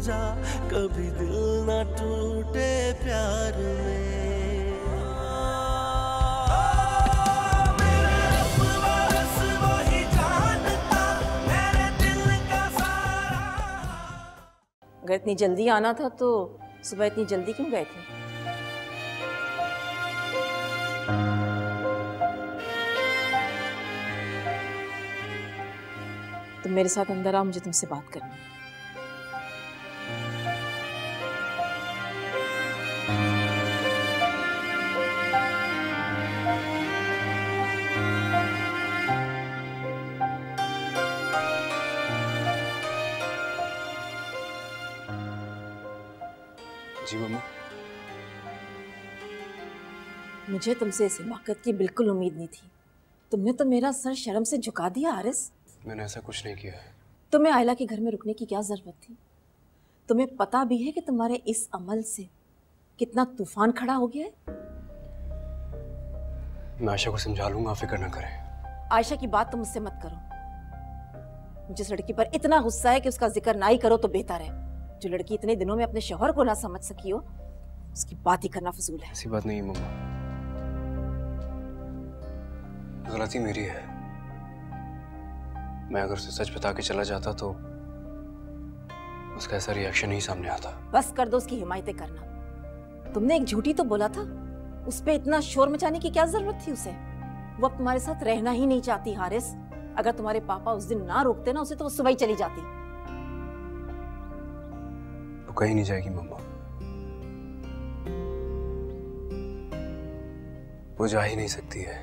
जा, कभी दिल ना टूटे प्यार में। अगर इतनी जल्दी आना था तो सुबह इतनी जल्दी क्यों गए थे? तुम मेरे साथ अंदर आओ, मुझे तुमसे बात करनी है। जी मम्मा। मुझे तुमसे इस हिमाकत की बिल्कुल उम्मीद नहीं थी। तुमने तो मेरा सर शर्म से झुका दिया हारिस। मैंने ऐसा कुछ नहीं किया है। तुम्हें आयला के घर में रुकने की क्या जरूरत थी? तुम्हें पता भी है कि तुम्हारे इस अमल से कितना तूफान खड़ा हो गया है। मैं आयशा को समझा लूंगा, फिक्र ना करें। आयशा की बात तुम मुझसे मत करो। जिस लड़की पर इतना गुस्सा है कि उसका जिक्र ना ही करो तो बेहतर है। जो लड़की इतने दिनों में अपने शौहर को ना समझ सकी हो, उसकी बात ही करना फजूल है। ऐसी बात नहीं है मम्मा, गलती मेरी है। मैं अगर उसे सच बता के चला जाता तो उसका ऐसा रिएक्शन ही सामने आता। बस कर दो उसकी हिमायतें करना। तुमने एक झूठी तो बोला था, उस पे इतना शोर मचाने की क्या जरूरत थी उसे? वो अब तुम्हारे साथ रहना ही नहीं चाहती हारिस। अगर तुम्हारे पापा उस दिन ना रोकते ना उसे तो वो सुबह ही चली जाती। वो कहीं नहीं जाएगी मम्मा, वो जा ही नहीं सकती है।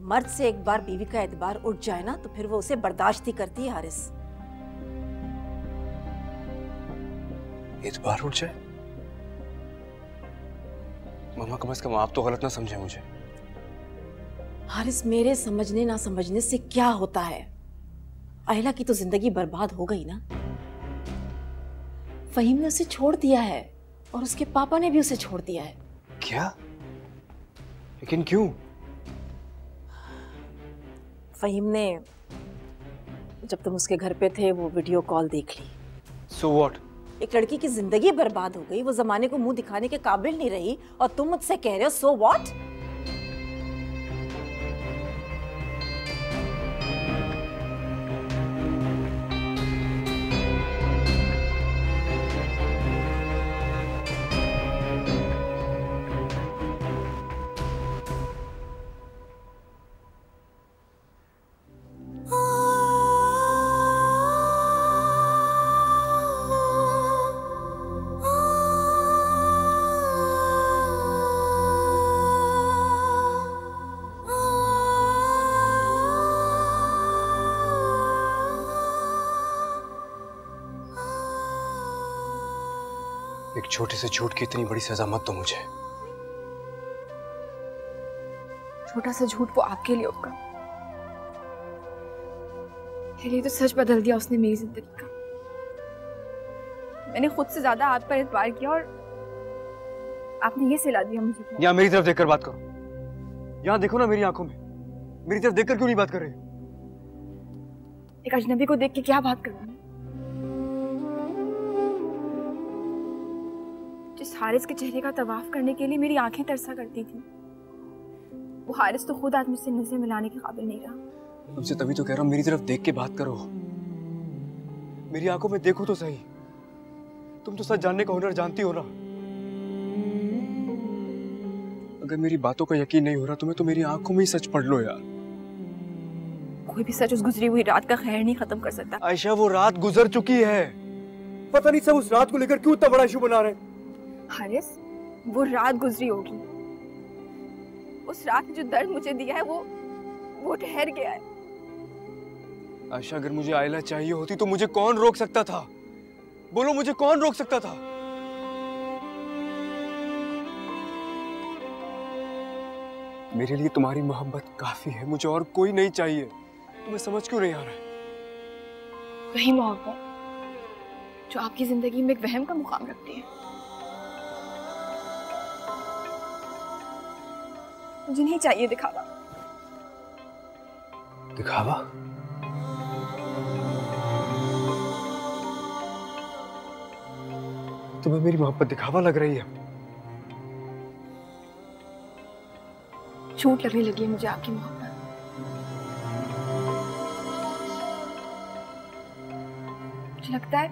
मर्द से एक बार बीवी का एतबार उठ जाए ना तो फिर वो उसे बर्दाश्त ही करती है हारिस। एतबार उठ जाए? मम्मा कम से कम आप तो गलत ना समझे मुझे। हारिस, मेरे समझने ना समझने से क्या होता है? अहिला की तो जिंदगी बर्बाद हो गई ना। फहीम ने उसे छोड़ दिया है और उसके पापा ने भी उसे छोड़ दिया है। क्या? लेकिन क्यों? फहीम ने जब तुम उसके घर पे थे वो वीडियो कॉल देख ली। So what? एक लड़की की जिंदगी बर्बाद हो गई, वो जमाने को मुंह दिखाने के काबिल नहीं रही और तुम मुझसे कह रहे हो सो व्हाट? एक छोटे से झूठ की इतनी बड़ी सजा मत दो मुझे। छोटा सा झूठ वो आपके लिए होगा, मेरे लिए तो सच बदल दिया उसने मेरी जिंदगी का। मैंने खुद से ज्यादा आप पर एतबार किया और आपने ये सिला दिया मुझे। यहाँ मेरी तरफ देखकर बात करो। यहाँ देखो ना मेरी आंखों में, मेरी तरफ देखकर क्यों नहीं बात कर रहे? एक अजनबी को देख के क्या बात करूँ? जिस हारिस के चेहरे का तवाफ करने के लिए मेरी आंखें तरसा करती थी, वो हारिस तो खुद आज मुझसे नजर मिलाने के काबिल नहीं रहा। तुमसे तभी तो कह रहा हूँ मेरी तरफ देख के बात करो। मेरी आंखों में देखो तो सही। तुम तो सच जानने का हुनर जानती हो ना। अगर मेरी बातों का यकीन नहीं हो रहा तुम्हें तो मेरी आंखों में ही सच पढ़ लो यार। कोई भी सच उस गुजरी हुई रात का खैर नहीं खत्म कर सकता। आयशा, वो रात गुजर चुकी है। पता नहीं सब उस रात को लेकर क्यों इतना बड़ा इशू बना रहे हैं। हारिस, वो रात गुजरी होगी। उस रात ने जो दर्द मुझे दिया है वो ठहर गया है। आयशा, अगर मुझे आयला चाहिए होती तो मुझे कौन रोक सकता था? बोलो, मुझे कौन रोक सकता था? मेरे लिए तुम्हारी मोहब्बत काफी है, मुझे और कोई नहीं चाहिए। तुम्हें समझ क्यों नहीं आ रहा है? वही मोहब्बत जो आपकी जिंदगी में एक वहम का मुकाम रखती है। मुझे नहीं चाहिए दिखावा। तुम्हें मेरी मोहब्बत दिखावा लग रही है? झूठ लगने लगी है मुझे आपकी मोहब्बत। मुझे लगता है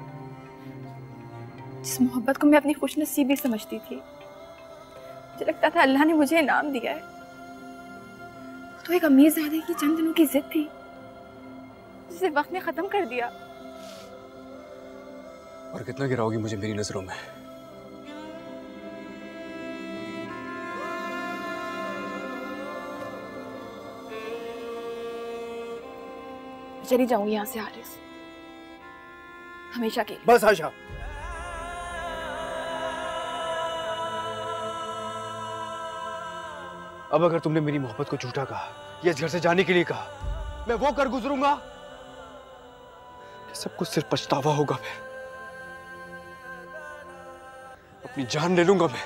जिस मोहब्बत को मैं अपनी खुशनसीबी समझती थी, मुझे लगता था अल्लाह ने मुझे इनाम दिया है, तो एक अमीरजादे की चंद दिनों की जिद थी जिसे वक्त ने खत्म कर दिया। और कितना गिराओगी मुझे मेरी नजरों में? चली जाऊंगी यहाँ से हारिस, हमेशा के लिए। बस आशा, अब अगर तुमने मेरी मोहब्बत को झूठा कहा या इस घर से जाने के लिए कहा, मैं वो कर गुजरूंगा कि सब कुछ सिर्फ पछतावा होगा। मैं अपनी जान ले लूंगा। मैं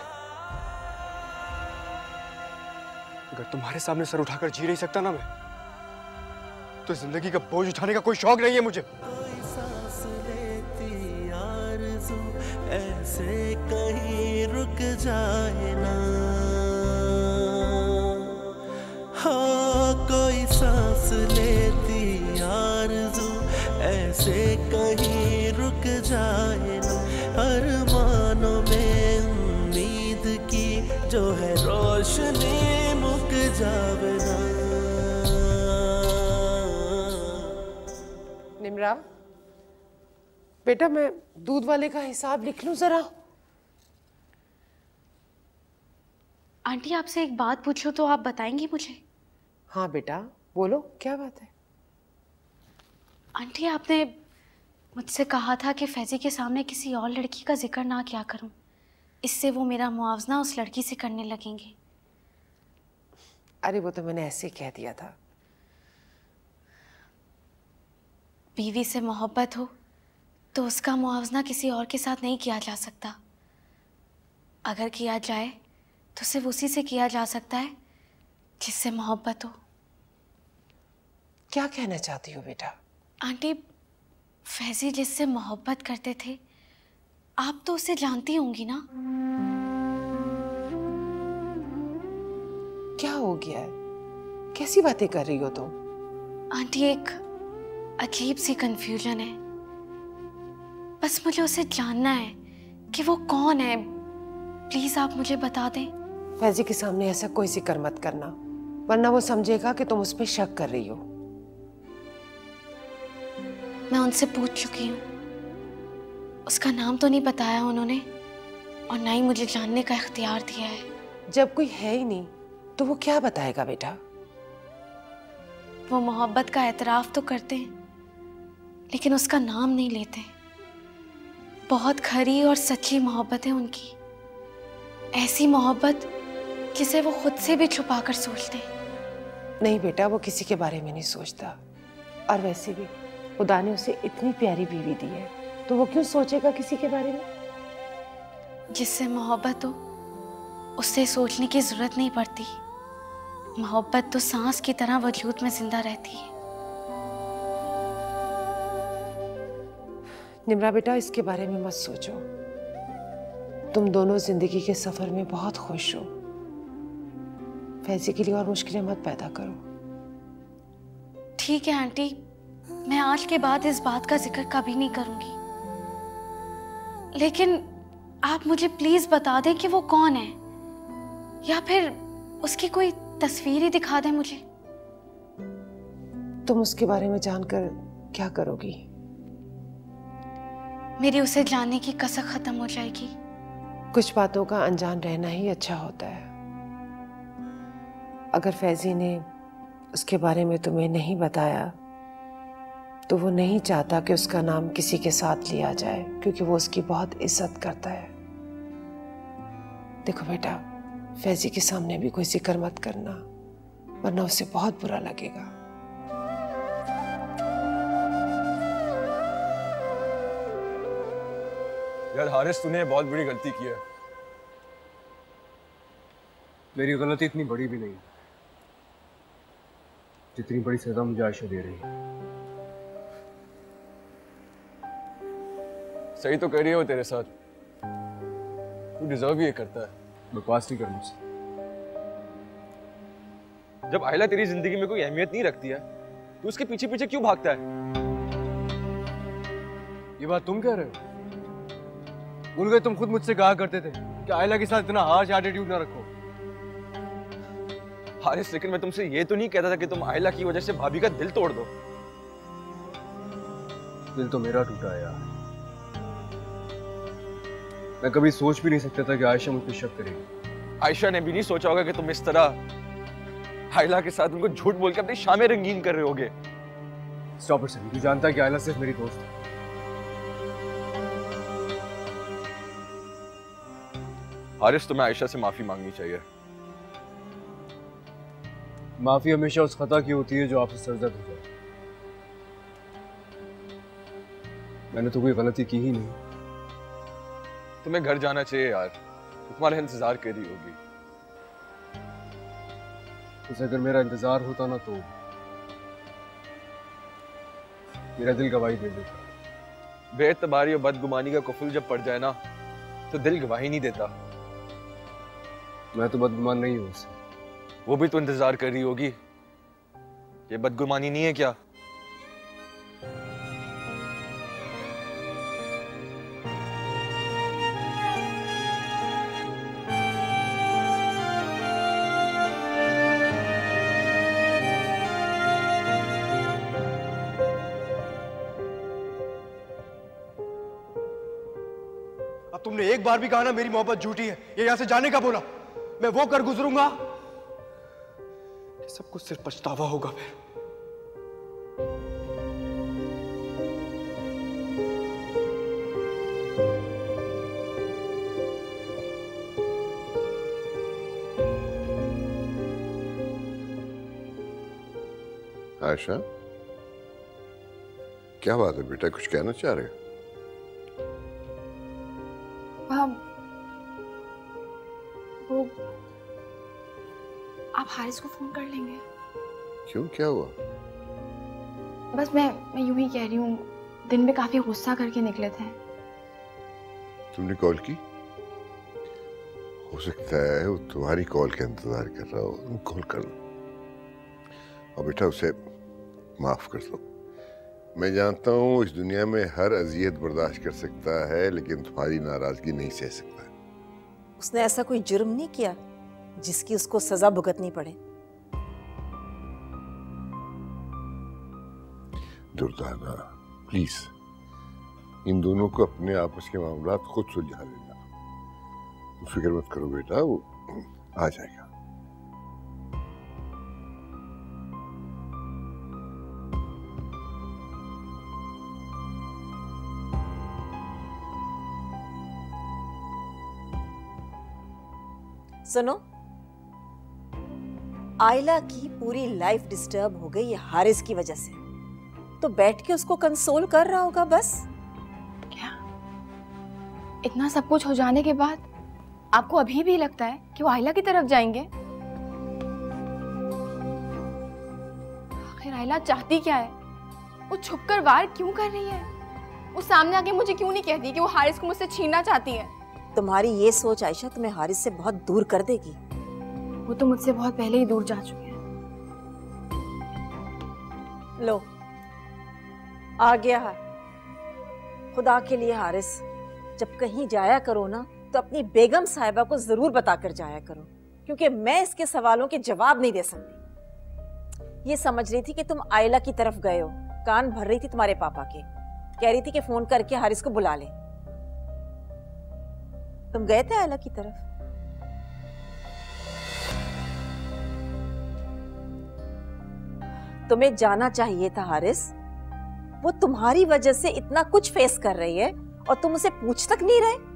अगर तुम्हारे सामने सर उठाकर जी नहीं सकता ना मैं, तो जिंदगी का बोझ उठाने का कोई शौक नहीं है मुझे। कोई सांस लेती आरज़ू ऐसे कहीं रुक जाए ना, हाँ कोई सांस लेती आरज़ू ऐसे कहीं रुक जाए ना, अरमानों में उम्मीद की जो है रोशनी मुक जावे ना। निमरा, बेटा मैं दूध वाले का हिसाब लिख लूं जरा। आंटी आपसे एक बात पूछूं तो आप बताएंगी मुझे? हाँ बेटा बोलो, क्या बात है? आंटी आपने मुझसे कहा था कि फैजी के सामने किसी और लड़की का जिक्र ना किया करूं, इससे वो मेरा मुआवजा उस लड़की से करने लगेंगे। अरे वो तो मैंने ऐसे कह दिया था। बीवी से मोहब्बत हो तो उसका मुआवजा किसी और के साथ नहीं किया जा सकता। अगर किया जाए तो सिर्फ उसी से किया जा सकता है जिससे मोहब्बत हो। क्या कहना चाहती हो बेटा? आंटी, फैजी जिससे मोहब्बत करते थे, आप तो उसे जानती होंगी ना? क्या हो गया है? कैसी बातें कर रही हो तुम? आंटी एक अजीब सी कंफ्यूजन है। बस मुझे उसे जानना है कि वो कौन है। प्लीज आप मुझे बता दें। फैजी के सामने ऐसा कोई जिक्र मत करना, वरना वो समझेगा कि तुम उस पर शक कर रही हो। मैं उनसे पूछ चुकी हूँ, उसका नाम तो नहीं बताया उन्होंने और ना ही मुझे जानने का इख्तियार दिया है। जब कोई है ही नहीं तो वो क्या बताएगा बेटा? वो मोहब्बत का एतराफ तो करते हैं लेकिन उसका नाम नहीं लेते। बहुत खरी और सच्ची मोहब्बत है उनकी, ऐसी मोहब्बत जिसे वो खुद से भी छुपा कर सोचते हैं। नहीं बेटा, वो किसी के बारे में नहीं सोचता, और वैसे भी खुदा ने उसे इतनी प्यारी बीवी दी है तो वो क्यों सोचेगा किसी के बारे में? जिससे मोहब्बत हो उससे सोचने की जरूरत नहीं पड़ती। मोहब्बत तो सांस की तरह वजूद में जिंदा रहती है। निम्रा बेटा, इसके बारे में मत सोचो। तुम दोनों जिंदगी के सफर में बहुत खुश हो। फैजी के लिए और मुश्किलें मत पैदा करो। ठीक है आंटी, मैं आज के बाद इस बात का जिक्र कभी नहीं करूंगी। लेकिन आप मुझे प्लीज बता दें कि वो कौन है, या फिर उसकी कोई तस्वीर ही दिखा दें मुझे। तुम उसके बारे में जानकर क्या करोगी? मेरी उसे जानने की कसक खत्म हो जाएगी। कुछ बातों का अनजान रहना ही अच्छा होता है। अगर फैजी ने उसके बारे में तुम्हें नहीं बताया तो वो नहीं चाहता कि उसका नाम किसी के साथ लिया जाए, क्योंकि वो उसकी बहुत इज्जत करता है। देखो बेटा, फैजी के सामने भी कोई जिक्र मत करना, वरना उसे बहुत बुरा लगेगा। यार हारिस, तूने बहुत बड़ी गलती की है। मेरी गलती इतनी बड़ी भी नहीं जितनी बड़ी सजा मुझे आयशा दे रही है। सही तो कह रही है वो तेरे साथ। डिजर्व ये करता है। बकवास नहीं कर मुझसे। जब आयला तेरी जिंदगी में कोई अहमियत नहीं रखती है तो उसके पीछे पीछे क्यों भागता है? ये बात तुम कह रहे हो? भूल गए तुम खुद मुझसे कहा करते थे कि आयला के साथ इतना हार्श एटीट्यूड ना रखो। हारिस, लेकिन मैं तुमसे ये तो नहीं कहता था कि तुम आयला की वजह से भाभी का दिल तोड़ दो। दिल तो मेरा टूटा है यार। मैं कभी सोच भी नहीं सकता था कि आयशा मुझ पर शक करेगी। आयशा ने भी नहीं सोचा होगा कि तुम इस तरह आयला के साथ उनको झूठ बोल के अपनी शामें रंगीन कर रहे होगे। स्टॉप इट सनी, तू जानता है कि आयला सिर्फ मेरी दोस्त है। हारिस, तुम्हें आयशा से माफी मांगनी चाहिए। माफी हमेशा उस खता की होती है जो आपसे सरजद हो जाए। मैंने तो कोई गलती की ही नहीं। तुम्हें घर जाना चाहिए यार, तुम्हारा इंतजार कर रही होगी। तो अगर मेरा इंतजार होता ना तो मेरा दिल गवाही दे देता। बेएतबारी और बदगुमानी का कुफुल जब पड़ जाए ना तो दिल गवाही नहीं देता। मैं तो बदगुमान नहीं हूं उससे। वो भी तो इंतजार कर रही होगी। ये बदगुमानी नहीं है क्या? अब तुमने एक बार भी कहा ना मेरी मोहब्बत झूठी है, ये यहां से जाने का बोला, मैं वो कर गुजरूंगा कि सब कुछ सिर्फ पछतावा होगा फिर। आयशा, क्या बात है बेटा, कुछ कहना चाह रहे हो? वो आप हारिस को फोन कर लेंगे? क्यों, क्या हुआ? बस मैं यूं ही कह रही हूँ, दिन में काफी गुस्सा करके निकले थे। तुमने कॉल की? हो सकता है वो तुम्हारी कॉल का इंतजार कर रहा हो, तुम कॉल कर लो और बेटा उसे माफ कर दो। मैं जानता हूँ इस दुनिया में हर अजियत बर्दाश्त कर सकता है, लेकिन तुम्हारी नाराजगी नहीं सह सकता। उसने ऐसा कोई जुर्म नहीं किया जिसकी उसको सजा भुगतनी पड़े। दुर्दाना, प्लीज इन दोनों को अपने आपस के मामलात खुद सुलझा लेना। फिक्र मत करो बेटा, वो आ जाएगा। सुनो, आयला की पूरी लाइफ डिस्टर्ब हो गई हारिस की वजह से, तो बैठ के उसको कंसोल कर रहा होगा बस। क्या इतना सब कुछ हो जाने के बाद आपको अभी भी लगता है कि वो आयला की तरफ जाएंगे? आखिर आयला चाहती क्या है? वो छुपकर वार क्यों कर रही है? वो सामने आके मुझे क्यों नहीं कहती कि वो हारिस को मुझसे छीनना चाहती है? तुम्हारी ये सोच आयशा तुम्हें हारिस से बहुत दूर कर देगी। वो तो मुझसे बहुत पहले ही दूर जा चुके हैं। लो, आ गया है। खुदा के लिए हारिस, जब कहीं जाया करो ना तो अपनी बेगम साहिबा को जरूर बताकर जाया करो, क्योंकि मैं इसके सवालों के जवाब नहीं दे सकती। ये समझ रही थी कि तुम आयला की तरफ गए हो, कान भर रही थी तुम्हारे पापा के, कह रही थी कि फोन करके हारिस को बुला ले। तुम गए थे आयला की तरफ? तुम्हें जाना चाहिए था हारिस। वो तुम्हारी वजह से इतना कुछ फेस कर रही है और तुम उसे पूछ तक नहीं रहे।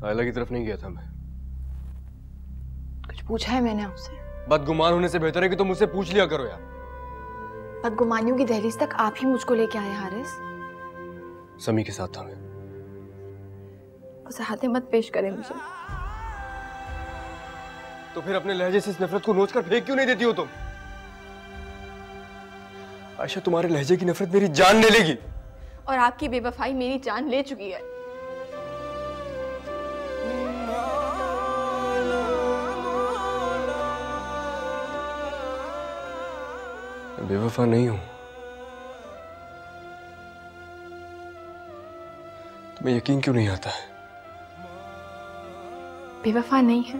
आयला की तरफ नहीं गया था मैं। कुछ पूछा है मैंने आपसे? बदगुमान होने से बेहतर है कि तुम मुझसे पूछ लिया करो यार। बदगुमानियों की दहलीज तक आप ही मुझको लेके आए हारिस। समी के साथ था मैं। वजाहतें मत पेश करें मुझे। तो फिर अपने लहजे से इस नफरत को नोच कर फेंक क्यों नहीं देती हो तुम? आयशा, तुम्हारे लहजे की नफरत मेरी जान ले लेगी। और आपकी बेवफाई मेरी जान ले चुकी है। मैं बेवफा नहीं हूं। तुम्हें यकीन क्यों नहीं आता है? बेवफा नहीं है,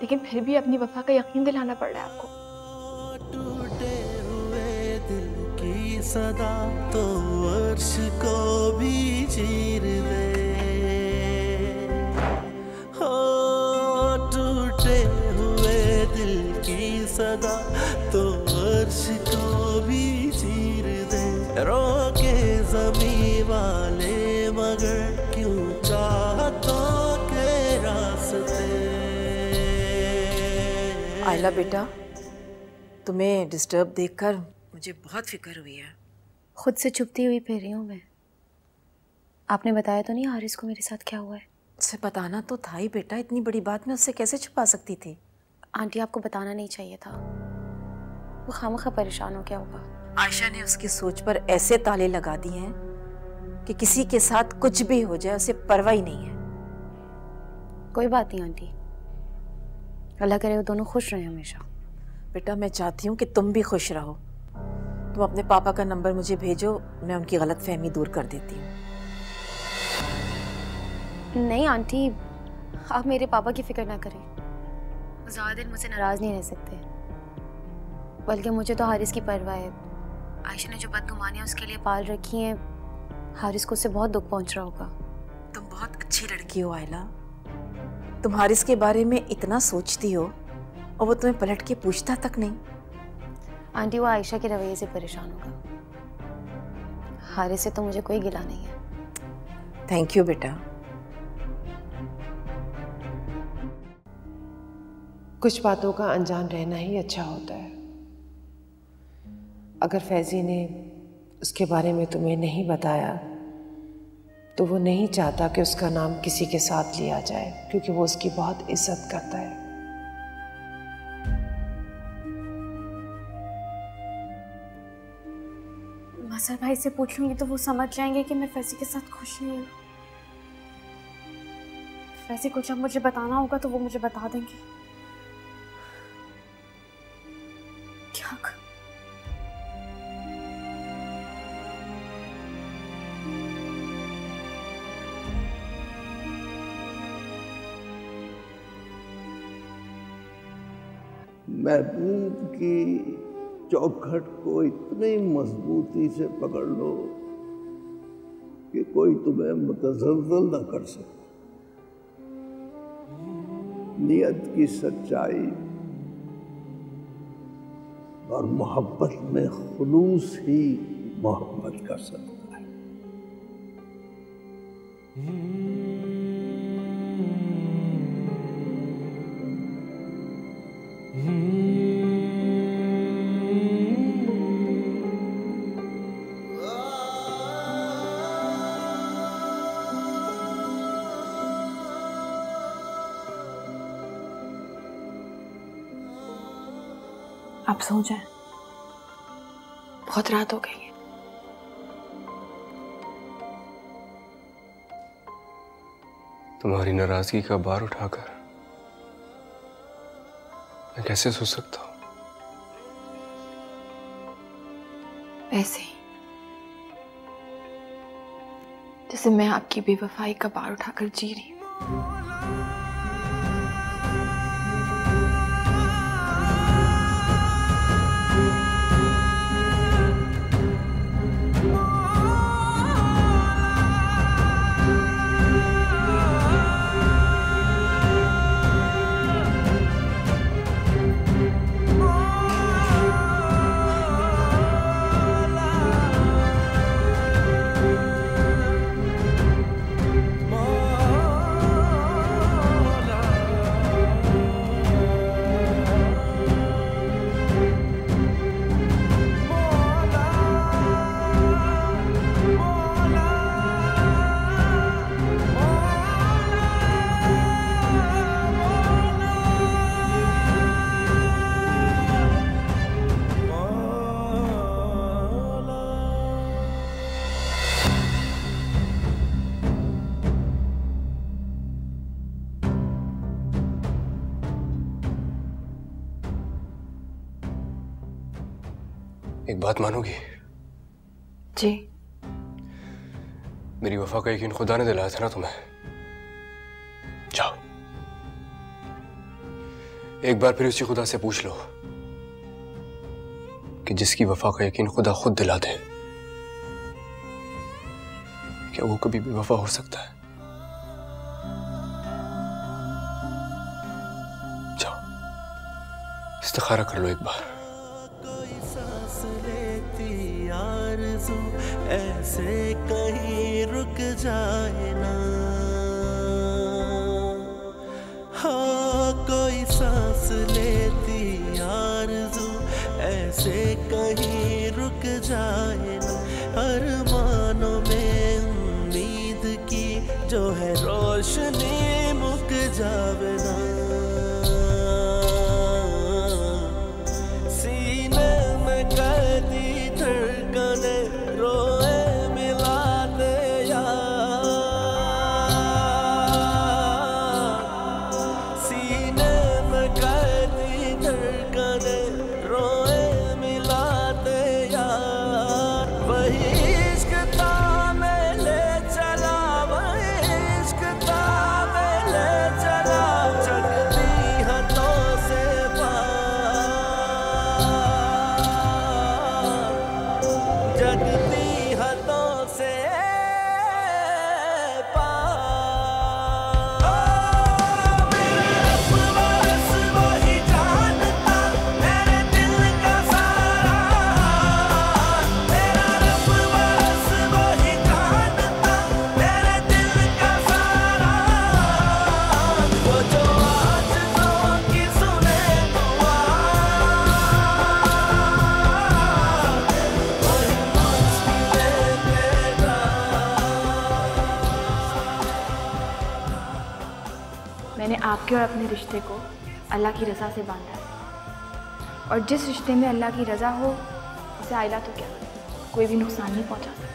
लेकिन फिर भी अपनी वफा का यकीन दिलाना पड़ रहा है आपको। टूटे हुए दिल की सदा तो अर्श को भी चीर दे। हो टूटे हुए दिल की सदा तो अर्श को भी चीर दे। रोके ज़मीं वाले मगर क्यों चाहतों के रास्ते। आयला बेटा, तुम्हें डिस्टर्ब देखकर मुझे बहुत फिक्र हुई है। खुद से छुपती हुई फिर रही हूँ मैं। आपने बताया तो नहीं हारिस को मेरे साथ क्या हुआ है? उससे बताना तो था ही बेटा, इतनी बड़ी बात मैं उससे कैसे छुपा सकती थी? आंटी, आपको बताना नहीं चाहिए था। वो खामखा परेशान हो क्या होगा। आयशा ने उसकी सोच पर ऐसे ताले लगा दिए हैं कि किसी के साथ कुछ भी हो जाए उसे परवाह ही नहीं है। कोई बात नहीं आंटी, अल्लाह करे वो दोनों खुश रहे हमेशा। बेटा, मैं चाहती हूँ कि तुम भी खुश रहो। तुम अपने पापा का नंबर मुझे भेजो, मैं उनकी गलतफहमी दूर कर देती हूँ। नहीं आंटी, आप मेरे पापा की फिक्र ना करें। वो ज़्यादा दिन मुझसे नाराज़ नहीं रह सकते। बल्कि मुझे तो हारिस की परवाह है। आयशा ने जो बदगुमानियाँ उसके लिए पाल रखी हैं, हारिस को उससे बहुत दुख पहुँच रहा होगा। तुम बहुत अच्छी लड़की हो आयला। तुम हारिस के बारे में इतना सोचती हो और वो तुम्हें पलट के पूछता तक नहीं। आंटी, वो आयशा के रवैये से परेशान होगा। हारिस से तो मुझे कोई गिला नहीं है। थैंक यू बेटा। कुछ बातों का अनजान रहना ही अच्छा होता है। अगर फैजी ने उसके बारे में तुम्हें नहीं बताया तो वो नहीं चाहता कि उसका नाम किसी के साथ लिया जाए, क्योंकि वो उसकी बहुत इज्जत करता है। मसर भाई से पूछ लूंगी तो वो समझ जाएंगे कि मैं फैजी के साथ खुश नहीं हूँ। फैजी को जब मुझे बताना होगा तो वो मुझे बता देंगे। क्या कर? महबूब की चौखट को इतनी मजबूती से पकड़ लो कि कोई तुम्हें मुतज़ल्ज़ल न कर सके। नियत की सच्चाई और मोहब्बत में खुलूस ही मोहब्बत कर सकता है। आप सो जाएं, बहुत रात हो गई है। तुम्हारी नाराजगी का बार उठाकर मैं कैसे सो सकता हूँ? ऐसे ही जैसे मैं आपकी बेवफाई का बार उठाकर जी रही हूँ। एक बात मानोगी? जी। मेरी वफा का यकीन खुदा ने दिलाया था ना तुम्हें। जाओ एक बार फिर उसी खुदा से पूछ लो कि जिसकी वफा का यकीन खुदा खुद दिला दे, क्या वो कभी भी वफा हो सकता है? जाओ इस्तिखारा कर लो एक बार। कोई सांस लेती आरज़ू ऐसे कहीं रुक जाए ना, हाँ कोई सांस लेती आरज़ू ऐसे कहीं रुक जाए ना, अरमानों में उम्मीद की जो है रोशनी मुक जावे ना, सीने में कैदी धड़कने रोए मिला दे यार, सीने में कैदी धड़कने रोए मिला दे यार, वही इश्क था मैं ले चला, वही इश्क था मैं ले चला, जगती हाथों से जगती हाथों से मैंने आपके और अपने रिश्ते को अल्लाह की रज़ा से बांधा है, और जिस रिश्ते में अल्लाह की रज़ा हो उसे आइला तो क्या कोई भी नुकसान नहीं पहुंचा सकता।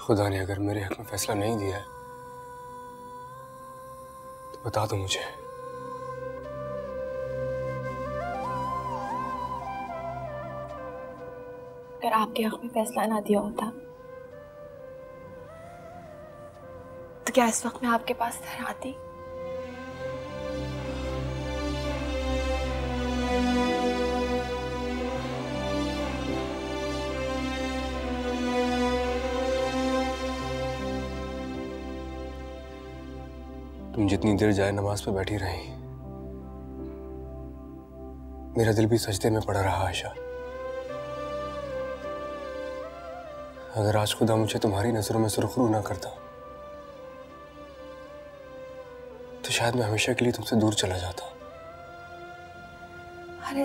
खुदा ने अगर मेरे हक में फैसला नहीं दिया है तो बता दो मुझे। अगर आपके हक में फैसला ना दिया होता तो क्या इस वक्त मैं आपके पास ठहराती? तुम जितनी देर जाए नमाज पे बैठी रही, मेरा दिल भी सजदे में पड़ा रहा आयशा। अगर आज खुदा मुझे तुम्हारी नजरों में सुरखरू ना करता तो शायद मैं हमेशा के लिए तुमसे दूर चला जाता। अरे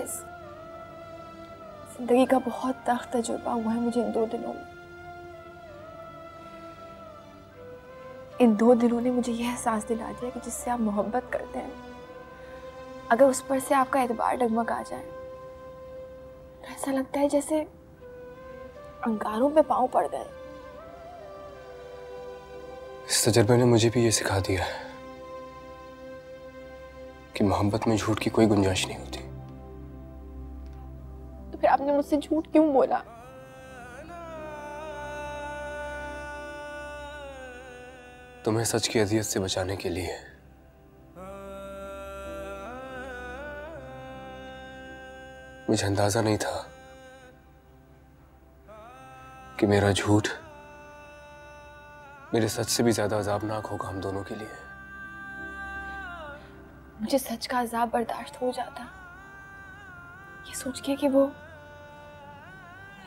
जिंदगी का बहुत तख्त तजुर्बा हुआ है मुझे इन 2 दिनों में। इन 2 दिनों ने मुझे यह एहसास दिला दिया कि जिससे आप मोहब्बत करते हैं, अगर उस पर से आपका एतबार डगमगा जाए तो ऐसा लगता है जैसे अंगारों पे पांव पड़ गए। इस तजुर्बे ने मुझे भी ये सिखा दिया है कि मोहब्बत में झूठ की कोई गुंजाइश नहीं होती। तो फिर आपने मुझसे झूठ क्यों बोला? तुम्हें सच की अजियत से बचाने के लिए। मुझे अंदाजा नहीं था कि मेरा झूठ मेरे सच से भी ज्यादा अजाबनाक होगा हम दोनों के लिए। मुझे सच का अजाब बर्दाश्त हो जाता ये सोच के कि वो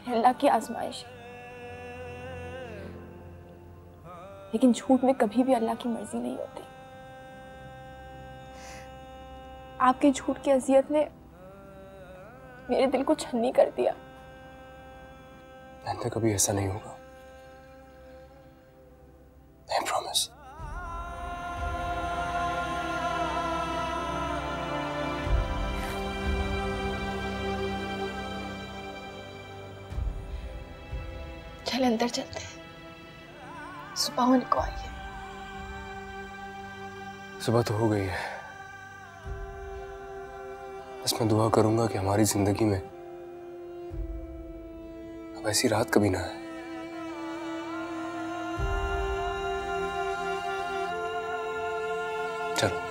अल्लाह की आजमाइश है, लेकिन झूठ में कभी भी अल्लाह की मर्जी नहीं होती। आपके झूठ की अजियत ने मेरे दिल को छन्नी कर दिया। तो कभी ऐसा नहीं होगा, I promise। चल अंदर चलते हैं, सुबह होने को आई है। सुबह तो हो गई है, बस मैं दुआ करूंगा कि हमारी जिंदगी में अब ऐसी रात कभी ना आए। चलो।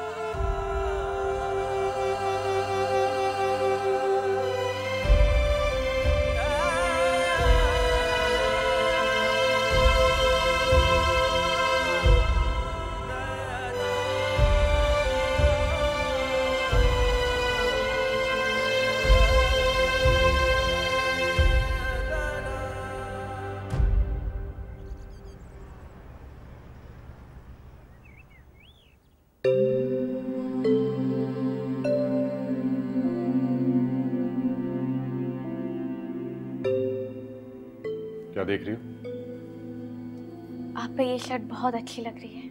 क्या देख रही हो? आप पे ये शर्ट बहुत अच्छी लग रही है।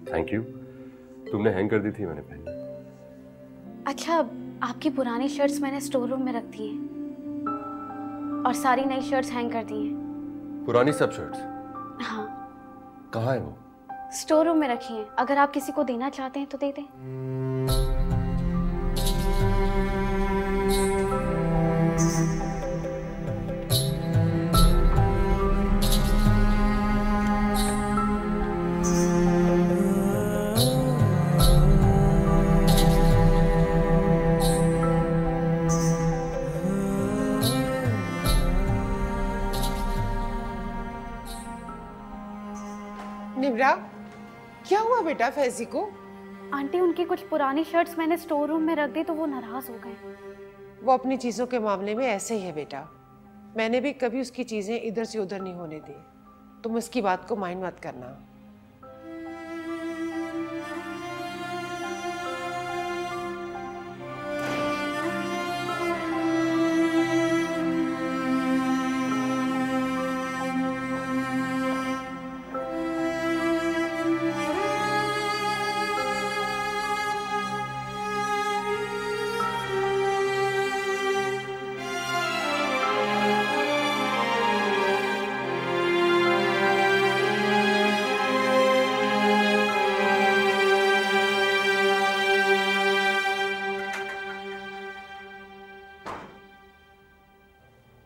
Thank you. तुमने हैंग कर दी थी, मैंने पहनी। अच्छा, आपकी पुरानी शर्ट्स मैंने स्टोर रूम में रख दी हैं और सारी नई शर्ट्स हैंग कर दी हैं। पुरानी सब शर्ट्स? हाँ। कहाँ है वो? स्टोर रूम में रखी हैं, अगर आप किसी को देना चाहते हैं तो दे दें। निम्रा, क्या हुआ बेटा फैजी को? आंटी, उनकी कुछ पुरानी शर्ट्स मैंने स्टोर रूम में रख दी तो वो नाराज हो गए। वो अपनी चीजों के मामले में ऐसे ही है बेटा। मैंने भी कभी उसकी चीजें इधर से उधर नहीं होने दी। तुम उसकी बात को माइंड मत करना।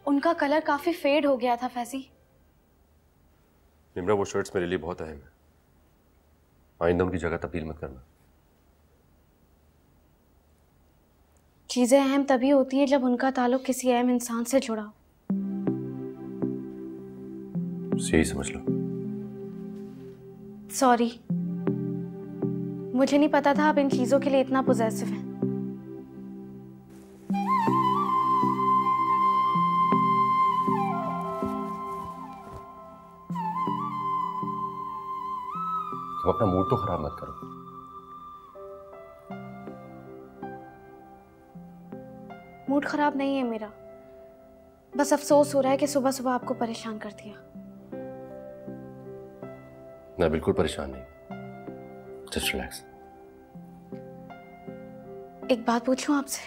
उनका कलर काफी फेड हो गया था फैजी। निम्रा, वो शर्ट्स मेरे लिए बहुत अहम है, आइंदा उनकी जगह तब्दील मत करना। चीजें अहम तभी होती हैं जब उनका ताल्लुक किसी अहम इंसान से जुड़ा हो। यही समझ लो। सॉरी, मुझे नहीं पता था आप इन चीजों के लिए इतना पोजेसिव हैं। तुम अपना मूड तो खराब मत करो। मूड खराब नहीं है मेरा, बस अफसोस हो रहा है कि सुबह सुबह आपको परेशान कर दिया। मैं बिल्कुल परेशान नहीं, जस्ट रिलैक्स। एक बात पूछूं आपसे?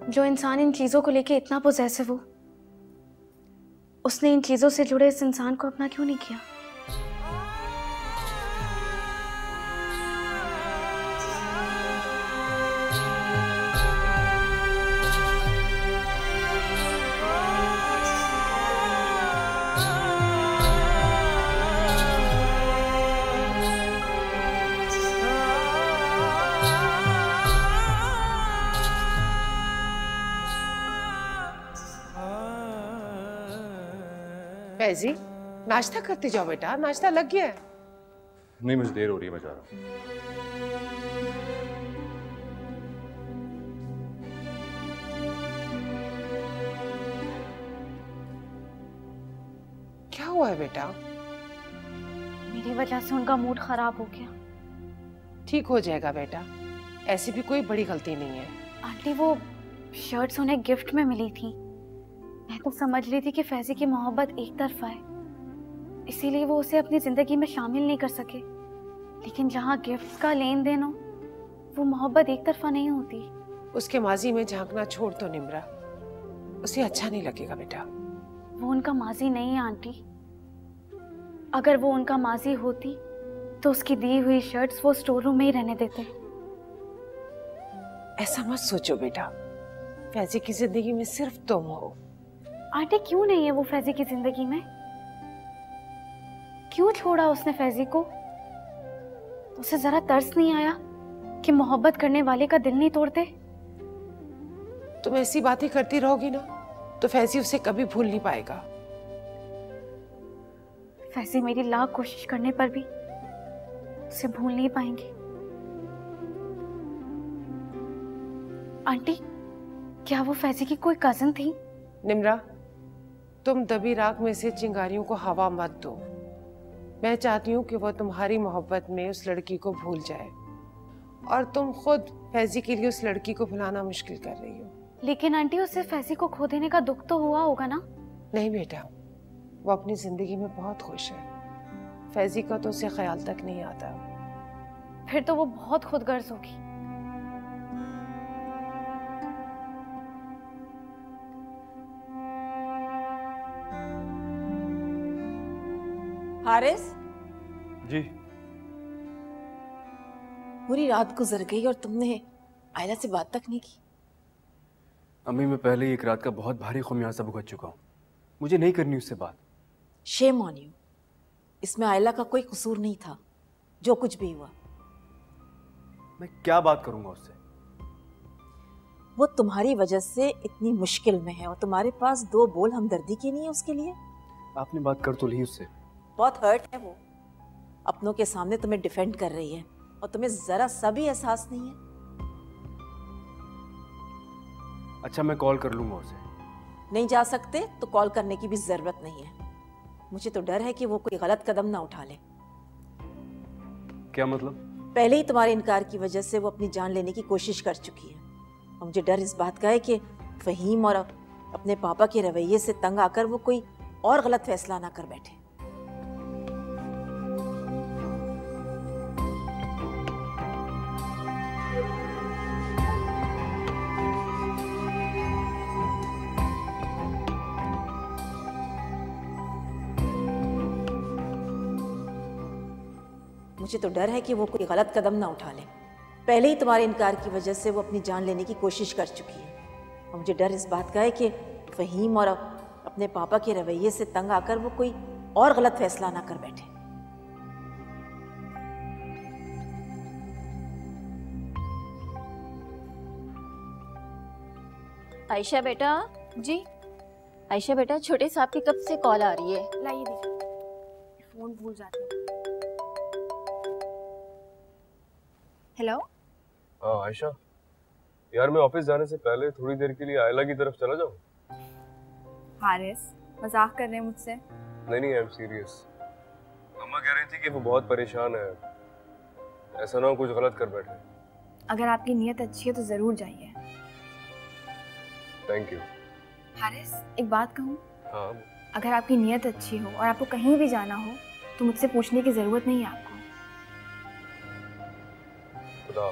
जो इंसान इन चीजों को लेके इतना पोजेसिव हो, उसने इन चीजों से जुड़े इस इंसान को अपना क्यों नहीं किया? फैजी, नाश्ता करते जाओ बेटा, नाश्ता लग गया है। नहीं, मुझे देर हो रही है, मैं जा रहा हूँ। क्या हुआ है बेटा? मेरी वजह से उनका मूड खराब हो गया। ठीक हो जाएगा बेटा, ऐसी भी कोई बड़ी गलती नहीं है। आंटी वो शर्ट्स उन्हें गिफ्ट में मिली थी। मैं तो समझ रही थी कि फैजी की मोहब्बत एक तरफा है, इसीलिए वो उसे अपनी जिंदगी में शामिल नहीं कर सके। लेकिन जहाँ गिफ्ट्स का लेन देन हो, वो मोहब्बत एक तरफा नहीं होती। उसके माजी में झांकना छोड़ दो निम्रा, उसे अच्छा नहीं लगेगा बेटा। वो उनका माजी नहीं है आंटी। अगर वो उनका माजी होती तो उसकी दी हुई शर्ट्स वो स्टोर रूम में ही रहने देते। ऐसा मत सोचो बेटा, फैजी की जिंदगी में सिर्फ तुम हो। आंटी क्यों नहीं है वो फैजी की जिंदगी में? क्यों छोड़ा उसने फैजी को? उसे जरा तरस नहीं आया कि मोहब्बत करने वाले का दिल नहीं तोड़ते? तुम ऐसी बातें करती रहोगी ना तो फैजी उसे कभी भूल नहीं पाएगा। फैजी मेरी लाख कोशिश करने पर भी उसे भूल नहीं पाएंगे। आंटी, क्या वो फैजी की कोई कजन थी? निम्रा, तुम दबी राख में से चिंगारियों को हवा मत दो। मैं चाहती हूँ कि वो तुम्हारी मोहब्बत में उस लड़की को भूल जाए, और तुम खुद फैजी के लिए उस लड़की को भुलाना मुश्किल कर रही हो। लेकिन आंटी, उसे फैजी को खो देने का दुख तो हुआ होगा ना? नहीं बेटा, वो अपनी जिंदगी में बहुत खुश है। फैजी का तो उसे ख्याल तक नहीं आता। फिर तो वो बहुत खुदगर्ज होगी। हारिस जी। पूरी रात गुजर गई और तुमने आयला से बात तक नहीं की। अम्मी, मैं पहले ही एक रात का बहुत भारी खुमियाजा भुगत चुका हूँ, मुझे नहीं करनी उससे बात। Shame on you. इसमें आयला का कोई कसूर नहीं था, जो कुछ भी हुआ। मैं क्या बात करूंगा उससे? वो तुम्हारी वजह से इतनी मुश्किल में है और तुम्हारे पास दो बोल हमदर्दी के नहीं है उसके लिए। आपने बात कर तो ली उससे। बहुत हर्ट है वो, अपनों के सामने तुम्हें डिफेंड कर रही है और तुम्हें जरा सा भी एहसास नहीं है। अच्छा, मैं कॉल कर लूंगा उसे। नहीं जा सकते तो कॉल करने की भी जरूरत नहीं है। मुझे तो डर है कि वो कोई गलत कदम ना उठा ले। क्या मतलब? पहले ही तुम्हारे इनकार की वजह से वो अपनी जान लेने की कोशिश कर चुकी है और मुझे डर इस बात का है कि फहीम और अपने पापा के रवैये से तंग आकर वो कोई और गलत फैसला ना कर बैठे। मुझे तो डर है कि वो कोई गलत कदम ना उठा ले। पहले ही तुम्हारे इनकार की वजह से वो अपनी जान लेने की कोशिश कर चुकी है और मुझे डर इस बात का है कि फहीम और अपने पापा के रवैये से तंग आकर वो कोई और गलत फैसला ना कर बैठे। आयशा बेटा। जी आयशा बेटा, छोटे साहब की कब से कॉल आ रही है? लाइए देखिए, फोन भूल जाती हूँ। हेलो। हाँ आयशा, यार मैं ऑफिस जाने से पहले थोड़ी देर के लिए आयला की तरफ चला जाऊँ? हारिस, मजाक कर रहे हैं मुझसे? नहीं, आई एम सीरियस। मम्मा कह रही थी कि वो बहुत परेशान है, ऐसा ना हो कुछ गलत कर बैठे। अगर आपकी नीयत अच्छी है तो जरूर जाइए। Thank you. हारिस, एक बात कहूँ? हाँ। अगर आपकी नीयत अच्छी हो और आपको कहीं भी जाना हो तो मुझसे पूछने की जरूरत नहीं है आपको। खुदा।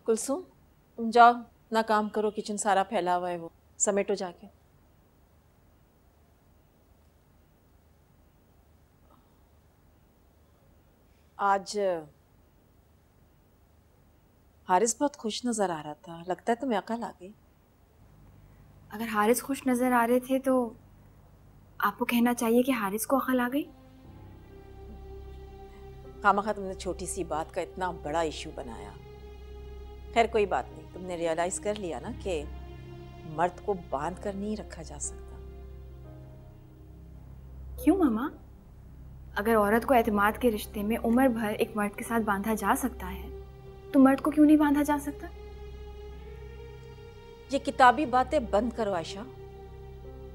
कुलसुम, तुम जाओ ना, काम करो, किचन सारा फैला हुआ है, वो समेटो जाके। आज हारिस बहुत खुश नजर आ रहा था, लगता है तुम्हें अकल आ गई। अगर हारिस खुश नजर आ रहे थे तो आपको कहना चाहिए कि हारिस को अकल आ गई। खामखा तुमने छोटी सी बात का इतना बड़ा इशू बनाया। खैर कोई बात नहीं, तुमने रियलाइज कर लिया ना कि मर्द को बांध कर नहीं रखा जा सकता। क्यों मामा? अगर औरत को एतमाद के रिश्ते में उम्र भर एक मर्द के साथ बांधा जा सकता है तो मर्द को क्यों नहीं बांधा जा सकता? ये किताबी बातें बंद करो आयशा।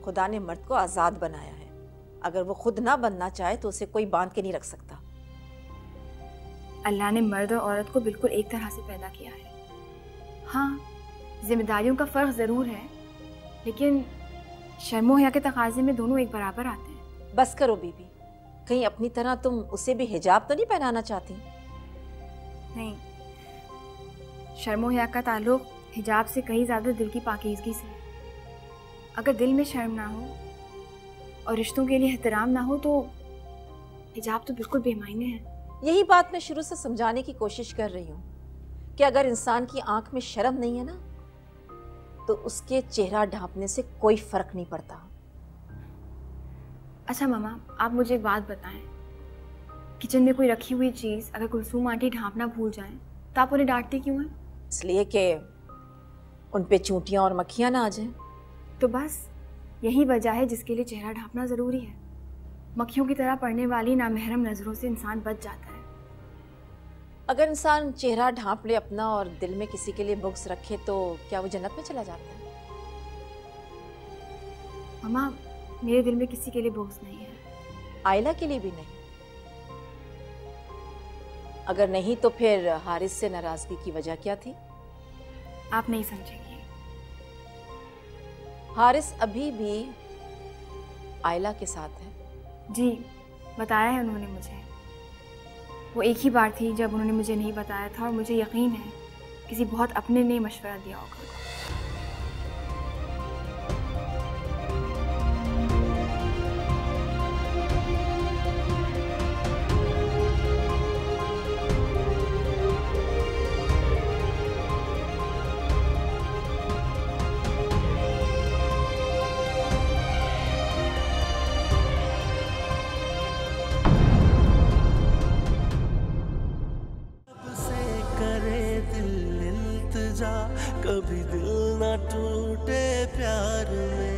खुदा ने मर्द को आज़ाद बनाया है, अगर वो खुद ना बनना चाहे तो उसे कोई बांध के नहीं रख सकता। अल्लाह ने मर्द और औरत को बिल्कुल एक तरह से पैदा किया है। हाँ, जिम्मेदारियों का फ़र्क ज़रूर है, लेकिन शर्मो हया के तकाजे में दोनों एक बराबर आते हैं। बस करो बीबी, कहीं अपनी तरह तुम उसे भी हिजाब तो नहीं पहनाना चाहती? नहीं, शर्मो हया का ताल्लुक हिजाब से कहीं ज़्यादा दिल की पाकीज़गी से है। अगर दिल में शर्म ना हो और रिश्तों के लिए एहतराम ना हो तो हिजाब तो बिल्कुल बेमायने है। यही बात मैं शुरू से समझाने की कोशिश कर रही हूँ कि अगर इंसान की आंख में शर्म नहीं है ना तो उसके चेहरा ढांपने से कोई फर्क नहीं पड़ता। अच्छा मामा, आप मुझे एक बात बताएं, किचन में कोई रखी हुई चीज़ अगर कुलसूम आंटी ढांपना भूल जाएं तो आप उन्हें डांटती क्यों हैं? इसलिए कि उन पे चूंटियां और मक्खियां ना आ जाएं। तो बस यही वजह है जिसके लिए चेहरा ढांपना ज़रूरी है। मक्खियों की तरह पड़ने वाली नामहरम नज़रों से इंसान बच जाता है। अगर इंसान चेहरा ढांप ले अपना और दिल में किसी के लिए बुग्स रखे तो क्या वो जन्नत में चला जाता है? मामा, मेरे दिल में किसी के लिए बुग्स नहीं है। आयला के लिए भी नहीं? अगर नहीं तो फिर हारिस से नाराजगी की वजह क्या थी? आप नहीं समझेंगी। हारिस अभी भी आयला के साथ है? जी, बताया है उन्होंने मुझे। वो एक ही बार थी जब उन्होंने मुझे नहीं बताया था और मुझे यकीन है किसी बहुत अपने ने मशवरा दिया होगा। कभी दिल ना टूटे प्यार में।